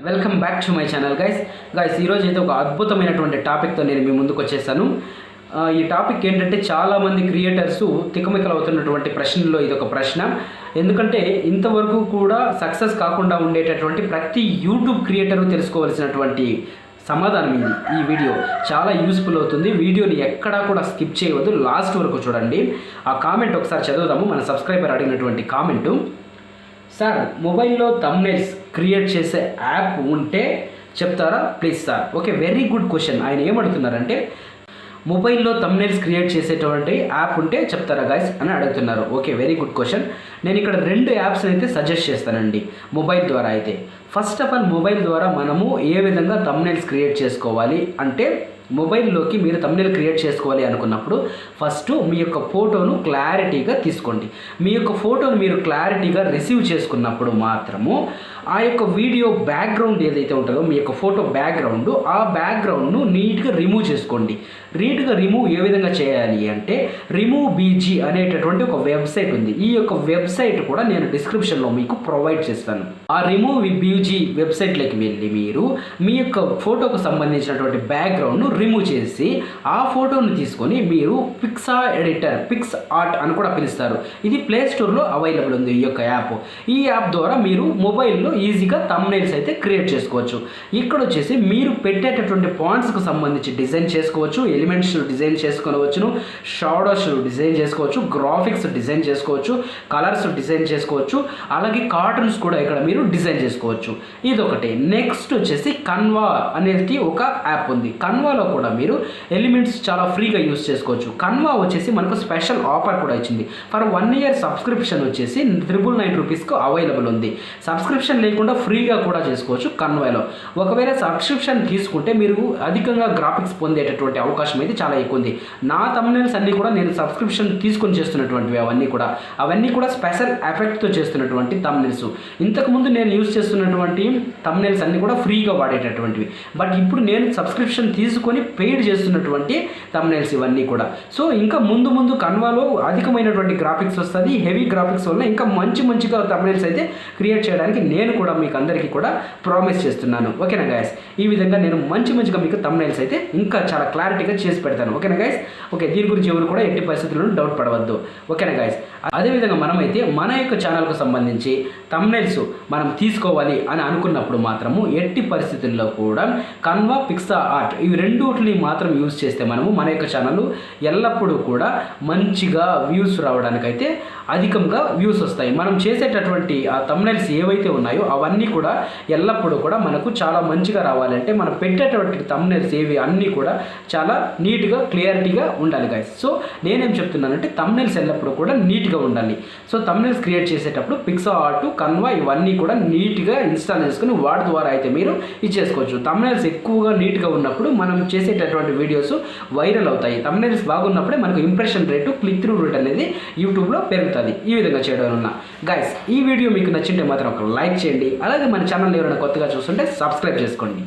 Welcome back to my channel guys ఈరోజు అయితే ఒక అద్భుతమైనటువంటి టాపిక్తో నేను మీ ముందుకు వచ్చేసాను. ఈ టాపిక్ ఏంటంటే చాలామంది క్రియేటర్స్ తికమికలు అవుతున్నటువంటి ప్రశ్నల్లో ఇది ఒక ప్రశ్న. ఎందుకంటే ఇంతవరకు కూడా సక్సెస్ కాకుండా ఉండేటటువంటి ప్రతి యూట్యూబ్ క్రియేటరు తెలుసుకోవాల్సినటువంటి సమాధానం ఇది. ఈ వీడియో చాలా యూస్ఫుల్ అవుతుంది. వీడియోని ఎక్కడా కూడా స్కిప్ చేయవద్దు, లాస్ట్ వరకు చూడండి. ఆ కామెంట్ ఒకసారి చదువుదాము. మన సబ్స్క్రైబర్ అడిగినటువంటి కామెంటు, సార్ మొబైల్లో థంబ్నెయిల్స్ క్రియేట్ చేసే యాప్ ఉంటే చెప్తారా please sir. Okay, very good question. ఆయన ఏమడుగుతున్నారంటే మొబైల్లో థంబ్నెయిల్స్ క్రియేట్ చేసేటువంటి యాప్ ఉంటే చెప్తారా గైస్ అని అడుగుతున్నారు. Okay, very good question. నేను ఇక్కడ 2 యాప్స్ అయితే సజెస్ట్ చేస్తానండి మొబైల్ ద్వారా అయితే. ఫస్ట్ ఆఫ్ ఆల్ మొబైల్ ద్వారా మనము ఏ విధంగా థంబ్నెయిల్స్ క్రియేట్ చేసుకోవాలి అంటే, మొబైల్లోకి మీరు థంబ్నెయిల్ క్రియేట్ చేసుకోవాలి అనుకున్నప్పుడు ఫస్ట్ మీ యొక్క ఫోటోను క్లారిటీగా తీసుకోండి. మీ యొక్క ఫోటోను మీరు క్లారిటీగా రిసీవ్ చేసుకున్నప్పుడు మాత్రము ఆ యొక్క వీడియో బ్యాక్గ్రౌండ్ ఏదైతే ఉంటుందో మీ యొక్క ఫోటో బ్యాక్గ్రౌండ్, ఆ బ్యాక్గ్రౌండ్ను నీట్గా రిమూవ్ చేసుకోండి. నీట్గా రిమూవ్ ఏ విధంగా చేయాలి అంటే, రిమూవ్ బీజీ అనేటటువంటి ఒక వెబ్సైట్ ఉంది. ఈ యొక్క వెబ్సైట్ కూడా నేను డిస్క్రిప్షన్లో మీకు ప్రొవైడ్ చేస్తాను. ఆ రిమూవ్ బీజీ వెబ్సైట్లోకి వెళ్ళి మీరు మీ యొక్క ఫోటోకు సంబంధించినటువంటి బ్యాక్గ్రౌండ్ను రిమూవ్ చేసి ఆ ఫోటోను తీసుకొని మీరు పిక్స్ ఆర్ట్ అని కూడా పిలుస్తారు. ఇది ప్లే స్టోర్లో అవైలబుల్ ఉంది ఈ యొక్క యాప్. ఈ యాప్ ద్వారా మీరు మొబైల్లో ఈజీగా థంబ్నెయిల్స్ అయితే క్రియేట్ చేసుకోవచ్చు. ఇక్కడ వచ్చేసి మీరు పెట్టేటటువంటి పాయింట్స్కి సంబంధించి డిజైన్ చేసుకోవచ్చు, ఎలిమెంట్స్ డిజైన్ చేసుకోవచ్చును, షాడోస్ డిజైన్ చేసుకోవచ్చు, గ్రాఫిక్స్ డిజైన్ చేసుకోవచ్చు, కలర్స్ డిజైన్ చేసుకోవచ్చు, అలాగే కార్టూన్స్ కూడా ఇక్కడ మీరు డిజైన్ చేసుకోవచ్చు. ఇదొకటి. నెక్స్ట్ వచ్చేసి కన్వా అనేది ఒక యాప్ ఉంది. కన్వాలో కూడా మీరు ఎలిమెంట్స్ చాలా ఫ్రీగా యూస్ చేసుకోవచ్చు. కన్వా వచ్చేసి మనకు స్పెషల్ ఆఫర్ కూడా ఇచ్చింది. ఫర్ 1 ఇయర్ సబ్స్క్రిప్షన్ వచ్చేసి 999 రూపీస్కు అవైలబుల్ ఉంది. సబ్స్క్రిప్షన్ లేకుండా ఫ్రీగా కూడా చేసుకోవచ్చు కన్వాలో. ఒకవేళ సబ్స్క్రిప్షన్ తీసుకుంటే మీరు అధికంగా గ్రాఫిక్స్ పొందేటటువంటి అవకాశం అయితే చాలా ఎక్కువ ఉంది. నా థంబ్నెయిల్స్ అన్నీ కూడా నేను సబ్స్క్రిప్షన్ తీసుకొని చేస్తున్నటువంటివి. అవన్నీ కూడా స్పెషల్ ఎఫెక్ట్తో చేస్తున్నటువంటి థంబ్నెయిల్స్. ఇంతకుముందు నేను యూజ్ చేస్తున్నటువంటి థంబ్నెయిల్స్ అన్నీ కూడా ఫ్రీగా వాడేటటువంటివి. బట్ ఇప్పుడు నేను సబ్స్క్రిప్షన్ తీసుకొని పెయిడ్ చేస్తున్నటువంటి థంబ్నెయిల్స్ ఇవన్నీ కూడా. సో ఇంకా ముందు కన్వాలో అధికమైనటువంటి గ్రాఫిక్స్ వస్తుంది. హెవీ గ్రాఫిక్స్ వల్ల ఇంకా మంచిగా థంబ్నెయిల్స్ అయితే క్రియేట్ చేయడానికి నేను కూడా మీకు అందరికీ కూడా ప్రామిస్ చేస్తున్నాను. ఓకేనా గైస్? ఈ విధంగా నేను మంచిగా మీకు థంబ్నెయిల్స్ అయితే ఇంకా చాలా క్లారిటీగా చేసి పెడతాను. ఓకేనా గైస్? ఓకే, దీని గురించి ఎవరు కూడా ఎట్టి పరిస్థితుల్లో డౌట్ పడవద్దు. ఓకేనా గైస్? అదేవిధంగా మనమైతే మన యొక్క ఛానల్కు సంబంధించి థంబ్నెయిల్స్ మనం తీసుకోవాలి అని అనుకున్నప్పుడు మాత్రము ఎట్టి పరిస్థితుల్లో కూడా కన్వా, పిక్సా ఆర్ట్ ఇవి రెండుటిని మాత్రం యూజ్ చేస్తే మనము మన యొక్క ఛానల్ ఎల్లప్పుడూ కూడా మంచిగా వ్యూస్ రావడానికైతే అధికంగా వ్యూస్ వస్తాయి. మనం చేసేటటువంటి ఆ థంబ్నెయిల్స్ ఏవైతే ఉన్నాయో అవన్నీ కూడా ఎల్లప్పుడూ కూడా మనకు చాలా మంచిగా రావాలంటే మనం పెట్టేటటువంటి థంబ్నెయిల్స్ ఏవి అన్నీ కూడా చాలా నీట్గా క్లియారిటీగా ఉండాలి గైస్. సో నేనేం చెప్తున్నానంటే థంబ్నెయిల్స్ ఎల్లప్పుడూ కూడా నీట్గా ఉండాలి. సో థంబ్నెయిల్స్ క్రియేట్ చేసేటప్పుడు పిక్సా ఆర్ట్, కన్వా ఇవన్నీ కూడా నీట్గా ఇన్స్టాల్ చేసుకుని వాటి ద్వారా అయితే మీరు ఇది చేసుకోవచ్చు. థంబ్నెయిల్స్ ఎక్కువగా నీట్గా ఉన్నప్పుడు మనం చేసేటటువంటి వీడియోస్ వైరల్ అవుతాయి. థంబ్నెయిల్స్ బాగున్నప్పుడే మనకు impression rate, click through rate అనేది యూట్యూబ్లో పెరుగుతుంది. ఈ విధంగా చేయడం వలన గైస్, ఈ వీడియో మీకు నచ్చింటే మాత్రం ఒక లైక్ చేయండి. అలాగే మన ఛానల్ ఎవరైనా కొత్తగా చూస్తుంటే సబ్స్క్రైబ్ చేసుకోండి.